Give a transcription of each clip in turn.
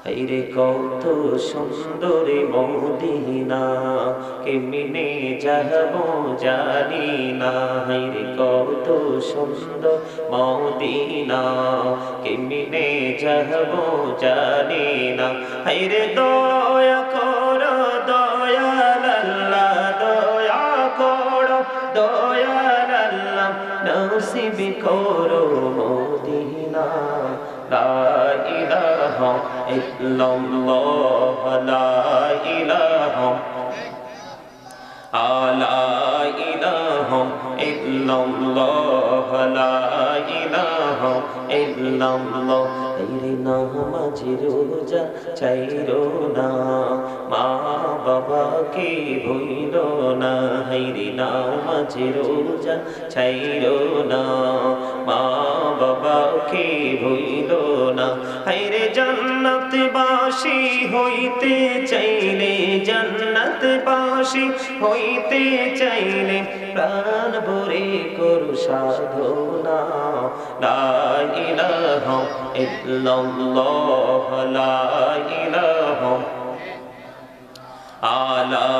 হায়রে কত সুন্দর মদিনা, কেমনে যাব জানি না। হায়রে কত সুন্দর মদিনা, কেমনে যাব জানি না। হায়রে দয়া করো দয়াল আল্লাহ, দয়া করো দয়াল আল্লাহ, নসিব করো মদিনা। লা ইলাহা ইল্লাল্লাহ, লা ইলাহা লা ইলাহা ইল্লাল্লাহ, লা ইলাহা ইল্লাল্লাহ। হায়রে নামাজি রোজা ছাইরো না, মা বাবাকে ভুইলো না। হায়রে নামাজি রোজা ছাইরো না, মা বাবাকে ভুইলো না। হায়রে জান্নাতবাসী হইতে চাইলে, জান্নাতবাসী হইতে চাইলে, প্রাণ ভরে করু সাধনা। লা ইলাহা ইল্লাল্লাহ, লা ইলাহা লা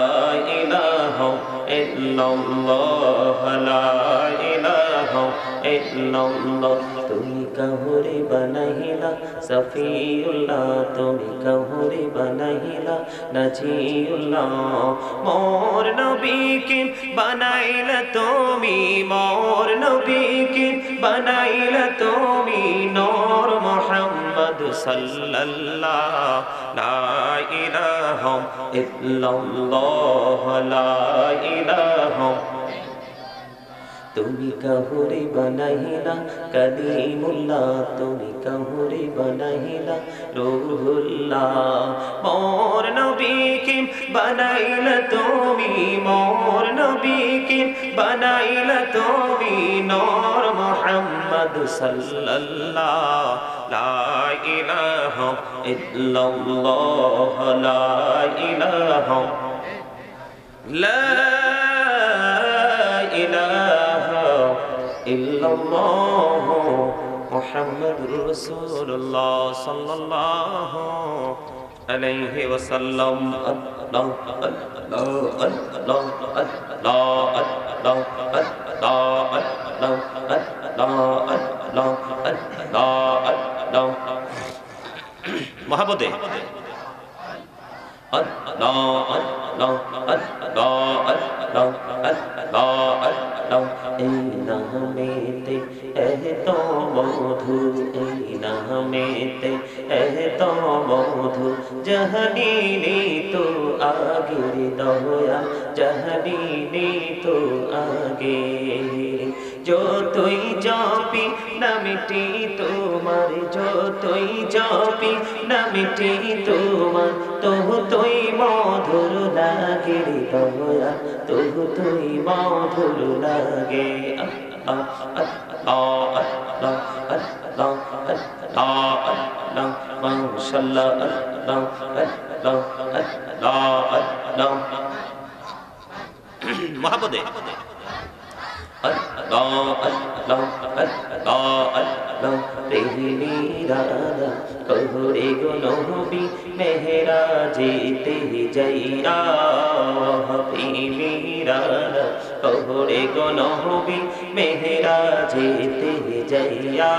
ইলাহা ইল্লাল্লাহ, লা ইলাহা ইল্লাল্লাহ। তুমি কাহুরে বানাইলা সফিউল্লাহ, তুমি কাহুরে বানাইলা নাজিউল্লাহ। মোর নবীকে বানাইলা তুমি, মোর নবীকে বানাইলা তুমি, নূর মুহাম্মদ সাল্লাল্লাহ। লা ইলাহা ইল্লাল্লাহ, লা ইলাহা। তুমি কাহুরে বানাইলা কালিমুল্লাহ, তুমি কাহুরে বানাইলা রূহুল্লাহ। মোর নবীকে বানাইলা তুমি, মোর নবীকে বানাইলা তুমি, নূর মুহাম্মদ সাল্লাল্লাহ। লা ইলাহা ইল্লাল্লাহ, লা ইলাহা লা ইলাহা ইল্লাল্লাহ মুহাম্মাদুর রাসূলুল্লাহ সাল্লাল্লাহু আলাইহি ওয়াসাল্লাম। আল্লাহ আল্লাহ আল্লাহ আল্লাহ আল্লাহ আল্লাহ আল্লাহ আল্লাহ আল্লাহ মহব্বতে আল্লাহ আল্লাহ আল্লাহ আল্লাহ আল্লাহ আল্লাহ। এই নামেতে এত মধু, এই নামেতে এত মধু, জাহানিনি তো আগের দয়া, জাহানিনি তো আগে। যতই জপি নামটি তোমার, যতই জপি নামটি তোমার, তবু তুই মধুর লাগে দয়া, তবু তুই মধুর লাগে। আল্লাহ আল্লাহ আল্লাহ আল্লাহ আল্লাহ আল্লাহ মাশাআল্লাহ, আল্লাহ আল্লাহ আল্লাহ আল্লাহ মহব্বতে আল্লাহ আল্লাহ আল্লাহ আল্লাহ। প্রেমেরা কহুরে গো নবী মেহরাজেতে যাইয়া, প্রেমেরা কহুরে গো নবী মেহরাজেতে যাইয়া।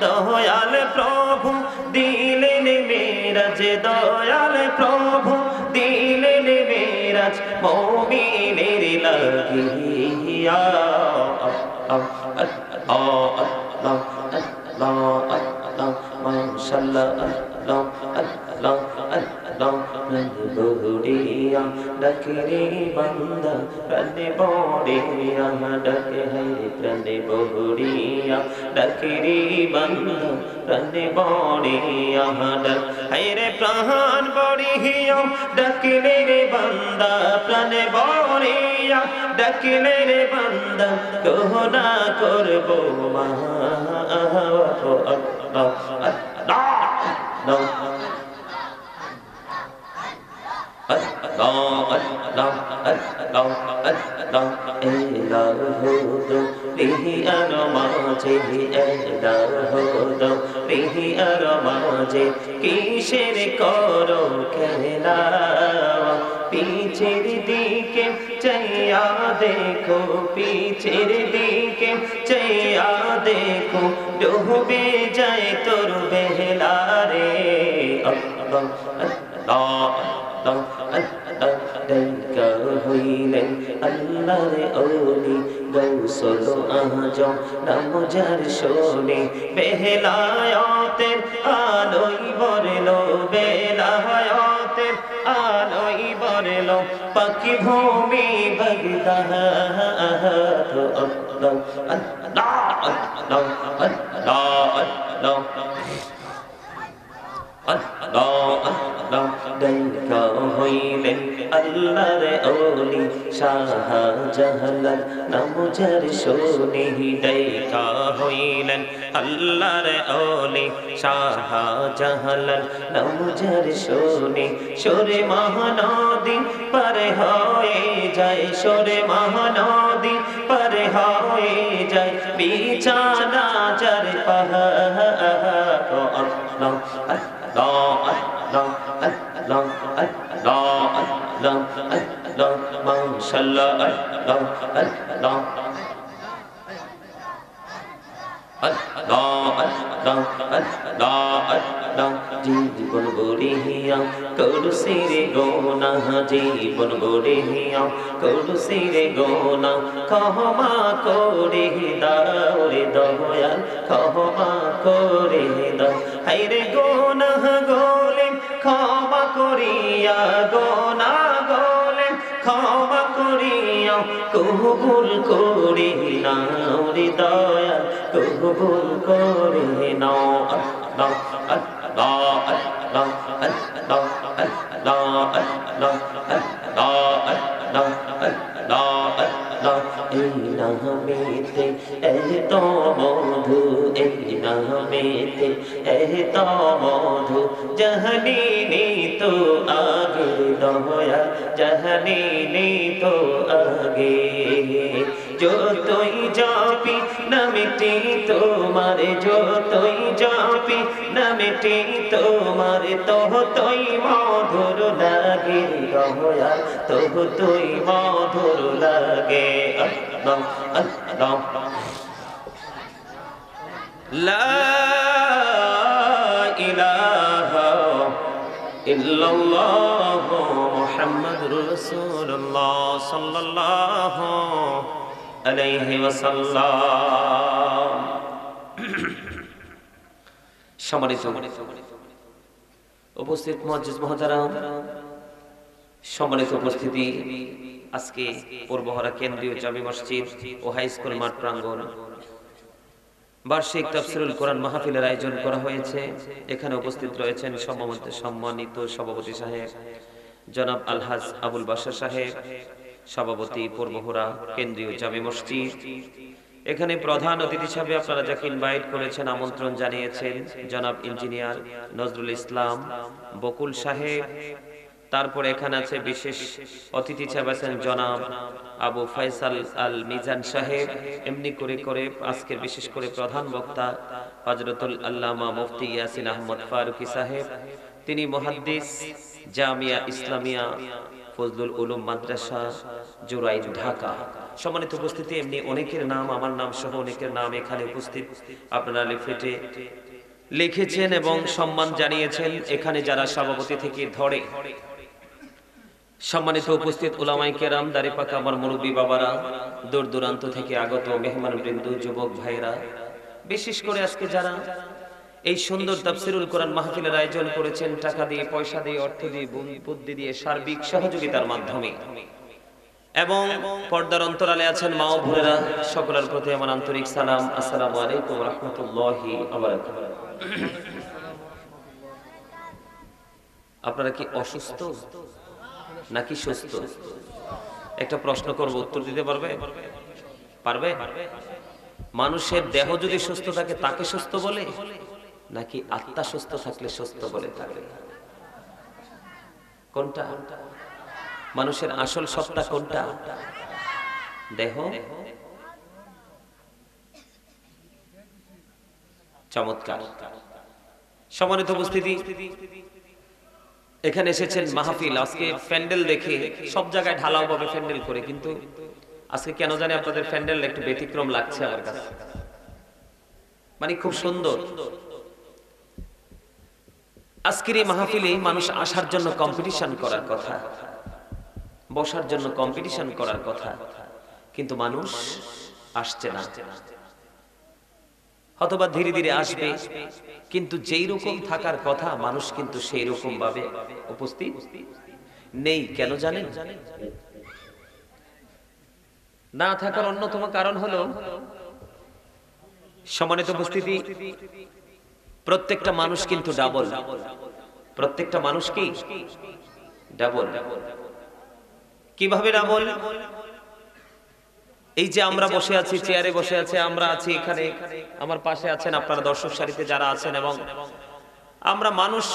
দয়াল প্রভু দিলেন মেরাজ, দয়াল প্রভু দিলেন মেরাজ, মুমিনের লাগিয়া। আল্লাহ আল্লাহ আল্লাহ আল্লাহ মাশাআল্লাহ, আল্লাহ আল্লাহ আল্লাহ। বহুড়িয়া ডাকরে বান্দা প্রাণে বড়িয়া, ডাকে হায়রে প্রাণে বহুড়িয়া ডাকরে বান্দা প্রাণে বড়িয়া, ডাক হায়রে প্রাণ বড়িয়া ডাকলে রে বান্দা, প্রাণে বড়িয়া ডাকলে রে বান্দা, কোহনা করবো মা। আল্লাহ আল্লাহ আল্লাহ আল্লাহ আল্লাহ আল্লাহ। এই লাহুদো রিহিয়ার মাঝে লাহুদো রিহিয়ার মাঝে কিসের করো খেলা পিছের দিকে চাইয়া দেখো পিছের দিকে চাইয়া দেখো ডুবে যায় তোর বেলা রে আল্লাহ আল্লাহ আল্লাহ ডাইকা হইলেন আল্লাহর ওলি গৌসল আজম নাম যার শোনে বেলায়েতের আলোই বরলো বেলায়েতের আলোই বরলো পাখি ভূমি বাগদাদ আল্লাহ আল্লাহ আল্লাহ আল্লাহ আল্লাহ ডাইকা হইলেন আল্লাহর ওলি শাহজালাল নাম যার শোনে ডাইকা হইলেন আল্লাহর ওলি শাহজালাল নাম যার শোনে সরে মহানদী পার হয়ে যায় সরে মহানদী পার হয়ে যায় বিছানা যার পাহাড় আল্লাহ Allah, Allah, Allah, Allah, Allah, mashallah, Allah, Allah, Allah, Allah, Allah, Allah, জীবন গড়িয়া করুসিরে গোনা জীবন গড়িয়া করুসিরে গোনা ক্ষমা করে দাও রে দয়াল ক্ষমা করে দাও হায়রে গোনা গোলে ক্ষমা করিয়া গোনা গোলে ক্ষমা করিয়া কবুল করে নাও রে দয়াল কবুল করে নাও আল্লাহ আল্লাহ আল্লাহ আল্লাহ আল্লাহ আল্লাহ আল্লাহ আল্লাহ আল্লাহ এই নামেতে এত মধু এই নামেতে এত মধু জাহানি তো আগে দয়া জাহানি তো আগে যতই জাপি নামেটি তোমার যতই জাপি নামেটি তোমার ততই মধুর লাগে দয়া ততই মধুর লাগে আল্লাহ আল্লাহ লা ইলাহা ইল্লাল্লাহ মুহাম্মাদুর রাসূলুল্লাহ সাল্লাল্লাহু আলাইহি ওয়াসাল্লাম। সম্মানিত উপস্থিত মুআজ্জিজ মুহতারাম, সম্মানিত উপস্থিতি, আজকে পূর্বহরা কেন্দ্রীয় জামি মসজিদ ও হাই স্কুল মাঠ প্রাঙ্গণ বার্ষিক তাফসীরুল কোরআন মাহফিলের আয়োজন করা হয়েছে। এখানে উপস্থিত রয়েছেন সম্মানিত সভাপতি সাহেব জনাব আলহাজ আবুল বাশার সাহেব, সভাপতি পূর্বহরা কেন্দ্রীয় জামি মসজিদ। এখানে প্রধান অতিথি হিসেবে আপনারা যাকে ইনভাইট করেছেন, আমন্ত্রণ জানিয়েছেন, জনাব ইঞ্জিনিয়ার নজরুল ইসলাম বকুল সাহেব। তারপর এখানে আছে বিশেষ অতিথি হিসেবে আছেন জনাব আবু ফয়সাল আল মিজান সাহেব। এমনি করে করে আজকের বিশেষ করে প্রধান বক্তা হযরতুল আল্লামা মুফতি ইয়াসিন আহমদ ফারুকী সাহেব, তিনি মুহাদ্দিস জামিয়া ইসলামিয়া ফজলুল উলুম মাদ্রাসা জুরাইন ঢাকা। সম্মানিত উপস্থিতি, এমনি অনেকের নাম, আমার নাম সহ অনেকের নাম এখানে উপস্থিত আপনারা লিফলেটে লিখেছেন এবং সম্মান জানিয়েছেন। এখানে যারা সভাপতি থেকে ধরে সম্মানিত উপস্থিত উলামায়ে কেরাম, দাড়িপাকা আমার মুরব্বী বাবারা, দূর দূরান্ত থেকে আগত মেহমানবৃন্দ, যুবক ভাইরা, বিশেষ করে আজকে যারা এই সুন্দর তাফসীরুল কোরআন মাহফিলের আয়োজন করেছেন, টাকা দিয়ে, পয়সা দিয়ে, অর্থ দিয়ে, বুদ্ধি দিয়ে, সার্বিক সহযোগিতার মাধ্যমে, এবং পর্দার অন্তরালে আছেন মা ও বোনেরা, সকলের প্রতি আমার আন্তরিক সালাম। আসসালামু আলাইকুম ওয়া রাহমাতুল্লাহি ওয়া বারাকাতুহু। আপনারা কি অসুস্থ নাকি সুস্থ? একটা প্রশ্ন করব, উত্তর দিতে পারবে? পারবে? মানুষের দেহ যদি সুস্থ থাকে তাকে সুস্থ বলে, নাকি আত্মা সুস্থ থাকলে সুস্থ বলে থাকে? কোনটা? মানুষের আসল সত্তা কোনটা? দেহ চমৎকার। সম্মানিত উপস্থিতি, এখানে এসেছেন মাহফিল, আজকে প্যান্ডেল দেখে সব জায়গায় ঢালাও ভাবে প্যান্ডেল করে, কিন্তু আজকে কেন জানি আপনাদের প্যান্ডেল একটু ব্যতিক্রম লাগছে আমার কাছে, মানে খুব সুন্দর। আজকের এই মাহফিলে মানুষ আসার জন্য কম্পিটিশন করার কথা, বসার জন্য কম্পিটিশন করার কথা, কিন্তু মানুষ আসছে না। অথবা ধীরে ধীরে আসবে, কিন্তু যেই রকম থাকার কথা মানুষ কিন্তু সেই রকম ভাবে উপস্থিত নেই। কেন জানেন? না থাকার অন্যতম কারণ হলো, সম্মানিত উপস্থিতি, প্রত্যেকটা মানুষ কিন্তু ডাবল। প্রত্যেকটা মানুষ কি ডাবল? কিভাবে ডাবল? এই যে আমরা বসে আছি, চেয়ারে বসে আছে, আমরা আছি এখানে, আমার পাশে আছেন আপনারা দর্শক সারিতে যারা আছেন, এবং আমরা মানুষ,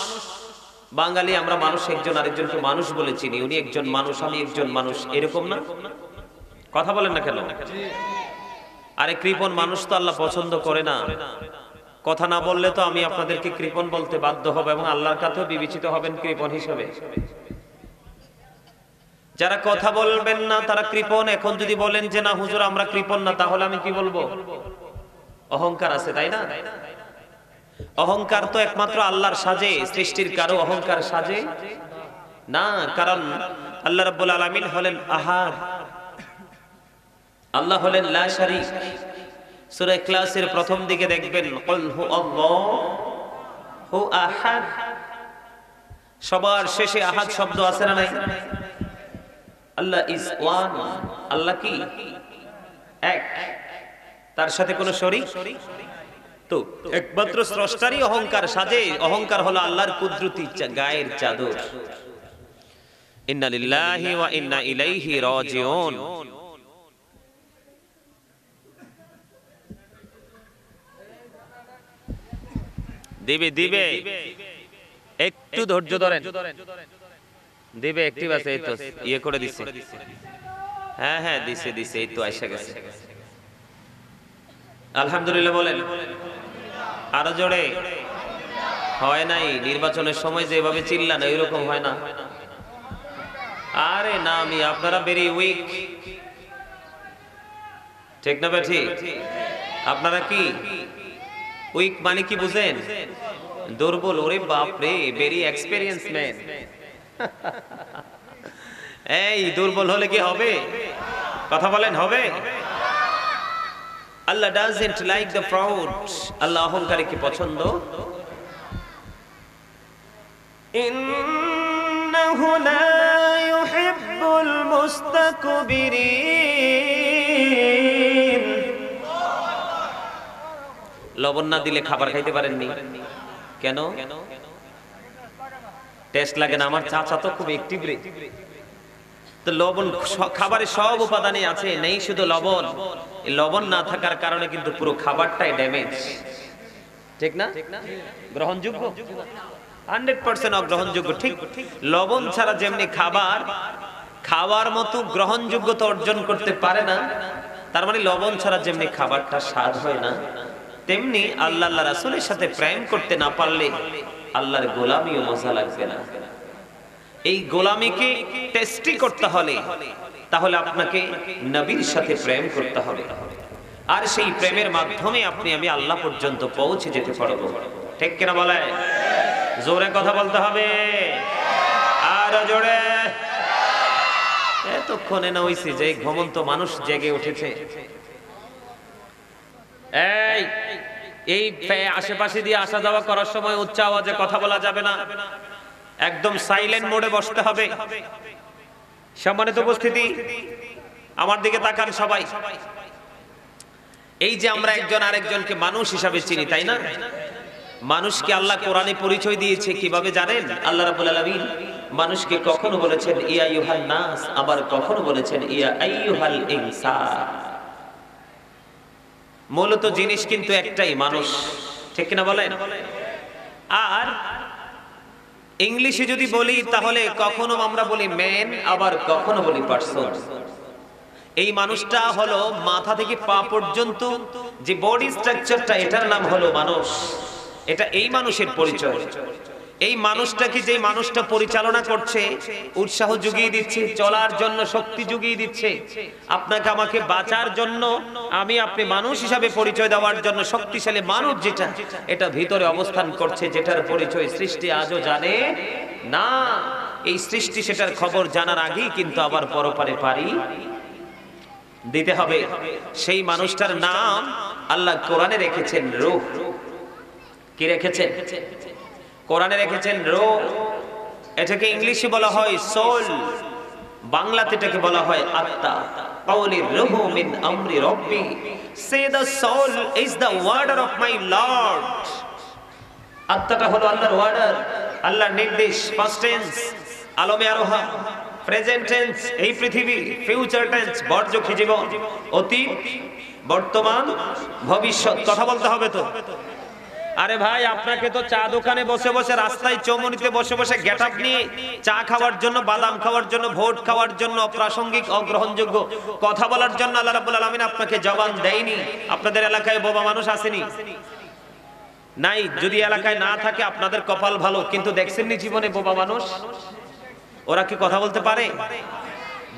বাঙালি আমরা মানুষ, একজন আরেকজনকে মানুষ বলে চিনি। উনি একজন মানুষ, আমি একজন মানুষ, এরকম না? কথা বলেন না কেন? আরে কৃপণ মানুষ তো আল্লাহ পছন্দ করে না। কথা না বললে তো আমি আপনাদেরকে কৃপণ বলতে বাধ্য হব, এবং আল্লাহর কাছেও বিবেচিত হবেন কৃপণ হিসেবে। যারা কথা বলবেন না তারা কৃপণ। এখন যদি বলেন যে না হুজুর আমরা কৃপণ না, তাহলে আমি কি বলবো? অহংকার আছে, তাই না? অহংকার তো একমাত্র আল্লাহর সাজে, সৃষ্টির কারো অহংকার সাজে না। কারণ আল্লাহ রাব্বুল আলামিন হলেন আহাদ, আল্লাহ হলেন লা শারীক। সূরা ইখলাসের প্রথম দিকে দেখবেন কুল হু আল্লাহু আহাদ, সবার শেষে আহাদ শব্দ আছে না নাই? আল্লাহ ইজ ওয়ান, আল্লাহ কি এক, তার সাথে কোনো শরীক। তো একমাত্র স্রষ্টারই অহংকার সাজে। অহংকার হলো আল্লাহর কুদরতি গায়ের চাদর। ইন্না লিল্লাহি ওয়া ইন্না ইলাইহি রাজিউন। দিবে দিবে, একটু ধৈর্য ধরেন, দিবে একটি বাসে। এই তো ইয়ে করে দিছে, হ্যাঁ হ্যাঁ দিছে দিছে, এই তো আইসা গেছে। আলহামদুলিল্লাহ বলেন আরো জোরে। হয় নাই নির্বাচনের সময় যেভাবে চিল্লান ওইরকম হয় না। আরে না, আমি আপনারা ভেরি উইক, ঠিক না? ঠিক। আপনারা কি উইক মানে কি বুঝেন? দুর্বল। ওরে বাপ রে, ভেরি এক্সপেরিয়েন্স ম্যান। এই দুর্বল হলে কি হবে? কথা বলেন, হবে? আল্লাহ doesn't like the proud, আল্লাহ অহংকারীকে পছন্দ। ইন্নাহু লা ইউহিব্বুল মুস্তাকবিরিন। লবণ না দিলে খাবার খাইতে পারেননি কেন? টেস্ট লাগে না? আমার চাচা তো খুব অ্যাক্টিভ রে। তো লবণ খাবারের সব উপাদানে আছে, নেই শুধু লবণ। এই লবণ না থাকার কারণে কিন্তু পুরো খাবারটাই ড্যামেজ, ঠিক না? গ্রহণযোগ্য 100% অগ্রহণযোগ্য। ঠিক লবণ ছাড়া যেমনি খাবার খাওয়ার মতো গ্রহণযোগ্যতা অর্জন করতে পারে না, তার মানে লবণ ছাড়া যেমনি খাবারটা স্বাদ হয় না, তেমনি আল্লাহ আল্লাহ রাসূলের সাথে প্রেম করতে না পারলে আল্লাহর গোলামিও মজা লাগবে না। এই গোলামিকে টেস্টি করতে হলে তাহলে আপনাকে নবীর সাথে প্রেম করতে হবে, আর সেই প্রেমের মাধ্যমে আপনি আমি আল্লাহ পর্যন্ত পৌঁছে যেতে পারবো। ঠিক কিনা বলে? জোরে কথা বলতে হবে, আর জোরে। এতক্ষণে না হইছে যে ঘুমন্ত মানুষ জেগে উঠেছে। এই আশেপাশে দিয়ে আসা যাওয়া করার সময় উচ্চ আওয়াজে কথা বলা যাবে না, একদম সাইলেন্ট মোডে বসতে হবে। সম্মানিত উপস্থিতি, আমার দিকে তাকান সবাই। এই যে আমরা একজন আরেকজনকে মানুষ হিসাবে চিনি, তাই না? মানুষকে আল্লাহ কোরআনে পরিচয় দিয়েছে কিভাবে জানেন? আল্লাহ রাব্বুল আলামিন মানুষকে কখনো বলেছেন ইয়া আইয়ুহান নাস, আবার কখনো বলেছেন ইয়া আইয়ুহাল ইনসান। মূলত জিনিস কিন্তু একটাই, মানুষ, ঠিক কিনা বলেন? আর ইংলিশে যদি বলি তাহলে কখনো আমরা বলি ম্যান, আবার কখনো বলি পারসন। এই মানুষটা হলো মাথা থেকে পা পর্যন্ত যে বডি স্ট্রাকচারটা, এটার নাম হলো মানুষ। এটা এই মানুষের পরিচয়। এই মানুষটাকে যে মানুষটা পরিচালনা করছে, উৎসাহ জুগিয়ে দিচ্ছে, চলার জন্য শক্তি জুগিয়ে দিচ্ছে, আপনাকে আমাকে বাঁচার জন্য, আমি আপনি মানুষ হিসাবে পরিচয় দেওয়ার জন্য শক্তিশালী মানুষ যেটা, এটা ভিতরে অবস্থান করছে, যেটার পরিচয় সৃষ্টি আজও জানে না। এই সৃষ্টি সেটার খবর জানার আগেই কিন্তু আবার পরপারে পারি দিতে হবে। সেই মানুষটার নাম আল্লাহ কোরআনে রেখেছেন রূহ। কি রেখেছেন? কোরআনে রেখেছেন রূহ। এটাকে ইংলিশে বলা হয় সোল, বাংলাতে এটাকে বলা হয় আত্মা। কাউলি রূহু মিন আমরি রাব্বি, say the soul is the order of my lord. আত্মাটা হলো আল্লাহর ওয়ার্ডার, আল্লাহর নির্দেশ। ফার্স্ট টেন্স আলমে আরোহা, প্রেজেন্ট টেন্স এই পৃথিবী, ফিউচার টেন্স বর্জকি জীবন, অতীত বর্তমান ভবিষ্যৎ। কথা বলতে হবে তো। আরে ভাই, আপনাকে তো চা দোকানে বসে বসে, রাস্তায় চৌমুনিতে বসে বসে গেটআপ নিয়ে চা খাওয়ার জন্য, বাদাম খাওয়ার জন্য, ভোট খাওয়ার জন্য, অপ্রাসঙ্গিক অগ্রহণযোগ্য কথা বলার জন্য আল্লাহ রাব্বুল আলামিন আপনাকে জবান দেয়নি। আপনাদের এলাকায় বোবা মানুষ আসেনি? নাই। যদি এলাকায় না থাকে আপনাদের কপাল ভালো, কিন্তু দেখছেননি জীবনে বোবা মানুষ? ওরা কি কথা বলতে পারে?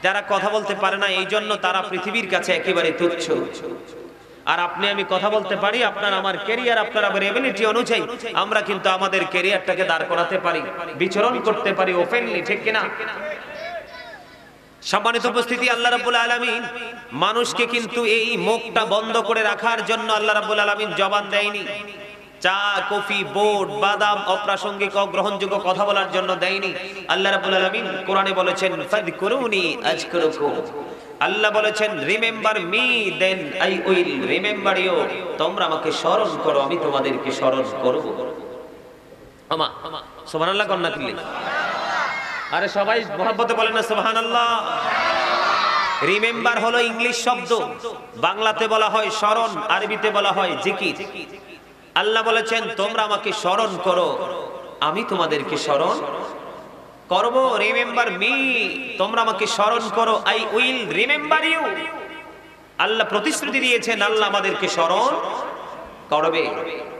যারা কথা বলতে পারে না, এই জন্য তারা পৃথিবীর কাছে একেবারে তুচ্ছ। আর আপনি আমি কথা বলতে পারি, আপনার আমার ক্যারিয়ার, আপনার আমার এবিলিটি অনুযায়ী আমরা কিন্তু আমাদের ক্যারিয়ারটাকে দাঁড় করাতে পারি, বিচরণ করতে পারি ওপেনলি, ঠিক কিনা? সম্মানিত উপস্থিতি, আল্লাহ রাব্বুল আলামিন মানুষকে কিন্তু এই মুখটা বন্ধ করে রাখার জন্য আল্লাহ রাব্বুল আলামিন জবান দেয়নি। চা, কফি, বোর্ড, বাদাম, অপ্রাসঙ্গিক অগ্রহণযোগ্য কথা বলার জন্য দেয়নি। আল্লাহ রাব্বুল আলামিন কোরআনে বলেছেন ফাযকুরুনি আযকুরুকুম। আল্লাহ বলেছেন remember me then I will remember you. তোমরা আমাকে স্মরণ করো, আমি তোমাদেরকে স্মরণ করব। আমা সুবহানাল্লাহ কন্না কিল্লি। আরে সবাই মহব্বতে বলেন না সুবহানাল্লাহ। রিমেম্বার হলো ইংলিশ শব্দ, বাংলাতে বলা হয় স্মরণ, আরবিতে বলা হয় জিকির। আল্লাহ বলেছেন তোমরা আমাকে স্মরণ করো, আমি তোমাদেরকে স্মরণ করব। রিমেম্বার মি, তোমরা আমাকে স্মরণ করো, আই উইল রিমেম্বার ইউ। আল্লাহ প্রতিশ্রুতি দিয়েছেন আল্লাহ আমাদেরকে স্মরণ করবে।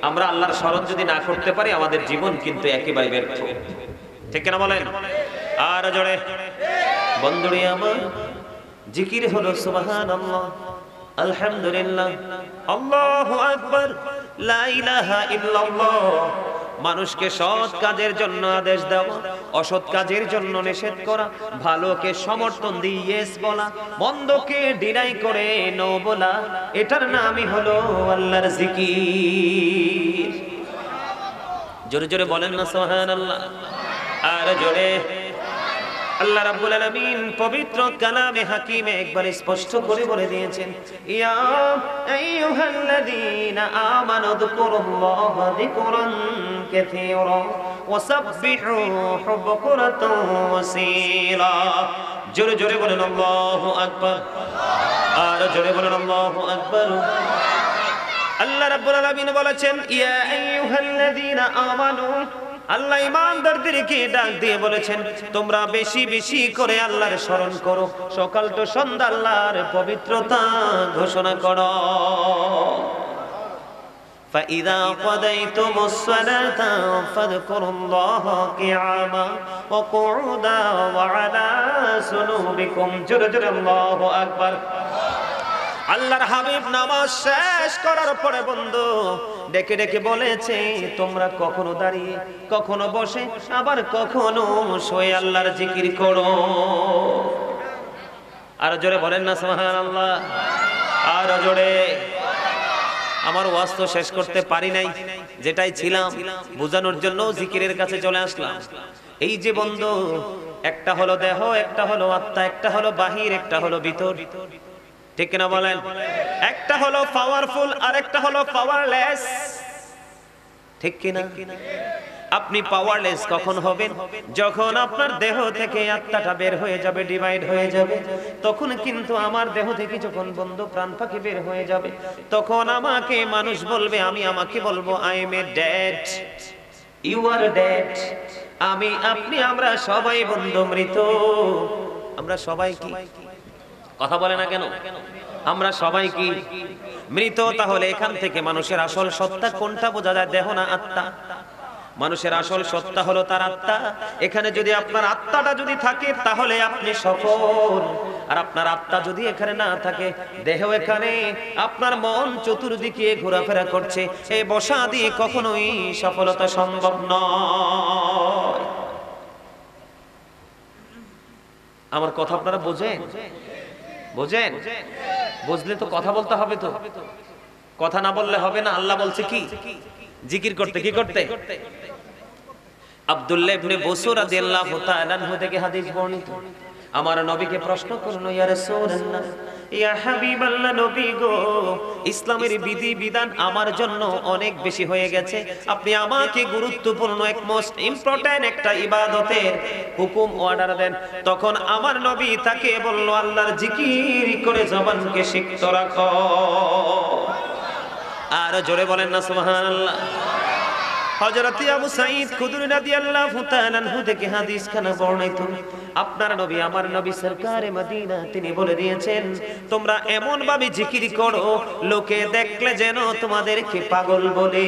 আমরা আল্লাহর স্মরণ যদি না করতে পারি, আমাদের জীবন কিন্তু একেবারে ব্যর্থ, ঠিক কিনা বলেন? আর জোরে বন্ধুরে আমার, জিকির হলো সুবহানাল্লাহ, আলহামদুলিল্লাহ, আল্লাহু আকবার, লা ইলাহা ইল্লাল্লাহ। মানুষকে সৎ কাজের জন্য আদেশ দেওয়া, অসৎ কাজের জন্য নিষেধ করা, ভালোকে সমর্থন দিয়ে ইয়েস বলা, মন্দকে ডিনাই করে নো বলা, এটার নামই হলো আল্লাহর জিকির। জোরে জোরে বলেন না সুবহানাল্লাহ। আর জোরে। আল্লাহ রাব্বুল আলামিন পবিত্র কালামে হাকিমে একবার স্পষ্ট করে বলে দিয়েছেন, ইয়া আইয়ুহাল্লাযীনা আমানু যকুরুল্লাহা যিকরান কাসীরা ওয়াসাব্বিহুহু বুকরাতান ওয়াসীলা। জোরে জোরে বলেন আল্লাহু আকবার। আর জোরে বলেন আল্লাহু আকবার। আল্লাহ রাব্বুল আলামিন বলেছেন, ইয়া আইয়ুহাল্লাযীনা আমানু, আল্লাহ ঈমানদারদেরকে ডাক দিয়ে বলেছেন তোমরা বেশি বেশি করে আল্লাহর স্মরণ করো, সকাল তো সন্ধ্যা আল্লাহর পবিত্রতা ঘোষণা করো। فَإِذَا قَضَيْتُمُ الصَّلَاةَ فَاذْكُرُوا اللَّهَ قِيَامًا وَقُعُودًا وَعَلَى جُنُوبِكُمْ। জোরে জোরে আল্লাহু আকবার। আল্লাহর হাবিব নামাজ শেষ করার পরে বন্ধু ডেকে ডেকে বলেছে তোমরা কখনো দাঁড়িয়ে, কখনো বসে, আবার কখনো শুয়ে আল্লাহর জিকির করো। আর জোরে বলেন না সুবহানাল্লাহ। আর জোরে। আমার ওয়াজ তো শেষ করতে পারি নাই, যেটাই ছিলাম বোঝানোর জন্য জিকিরের কাছে চলে আসলাম। এই যে বন্ধু, একটা হলো দেহ, একটা হলো আত্মা, একটা হলো বাহির, একটা হলো ভিতর, ঠিক কিনা বলেন? একটা হলো পাওয়ারফুল আর একটা হলো পাওয়ারলেস, ঠিক কিনা? আপনি পাওয়ারলেস কখন হবেন? যখন আপনার দেহ থেকে আত্মাটা বের হয়ে যাবে, ডিভাইড হয়ে যাবে। তখন কিন্তু আমার দেহ থেকে যখন বন্ধু প্রাণ পাখি বের হয়ে যাবে, তখন আমাকে মানুষ বলবে, আমি আমাকে বলবো I am a dead, you are dead. আমি, আপনি, আমরা সবাই বন্ধু মৃত। আমরা সবাই কি কথা বলে না কেন? আমরা সবাই কি মৃত? তাহলে এখান থেকে মানুষের আসল সত্তা কোনটা বোঝা যায়? দেহ না আত্মা? মানুষের আসল সত্তা হলো তার আত্মা। এখানে যদি আপনার আত্মাটা যদি থাকে তাহলে আপনি সফল, আর আপনার আত্মা যদি এখানে না থাকে, দেহ এখানে, আপনার মন চতুর্দিকে ঘোরাফেরা করছে, এই বসা দিয়ে কখনোই সফলতা সম্ভব নয়। আমার কথা আপনারা বোঝেন? বোঝেন? বুঝলে তো কথা বলতে হবে, তো কথা না বললে হবে না। আল্লাহ বলছে কি? জিকির করতে। কি করতে? আব্দুল্লাহ ইবনে বসুর রাদিয়াল্লাহু তাআলা আনহু থেকে হাদিস বর্ণিত। আমার নবীকে প্রশ্ন করলো, ইয়া রাসূলুল্লাহ, ইয়া হাবিবাল্লাহ, নবী গো, ইসলামের বিধি বিধান আমার জন্য অনেক বেশি হয়ে গেছে, আপনি আমাকে গুরুত্বপূর্ণ এক মোস্ট ইম্পর্টেন্ট একটা ইবাদতের হুকুম অর্ডার দেন। তখন আমার নবী তাকে বলল, আল্লাহর জিকির করে জবানকে সিক্ত রাখো। আর জোরে বলেন না সুবহানাল্লাহ। হযরত আবু সাঈদ খুদরি রাদিয়াল্লাহু তাআলা আনহু থেকে হাদিস খানা বর্ণিত। আপনার নবী, আমার নবী সরকারে মদিনা, তিনি বলে দিয়েছেন, তোমরা এমন ভাবে জিকির করো লোকে দেখলে যেন তোমাদেরকে পাগল বলে।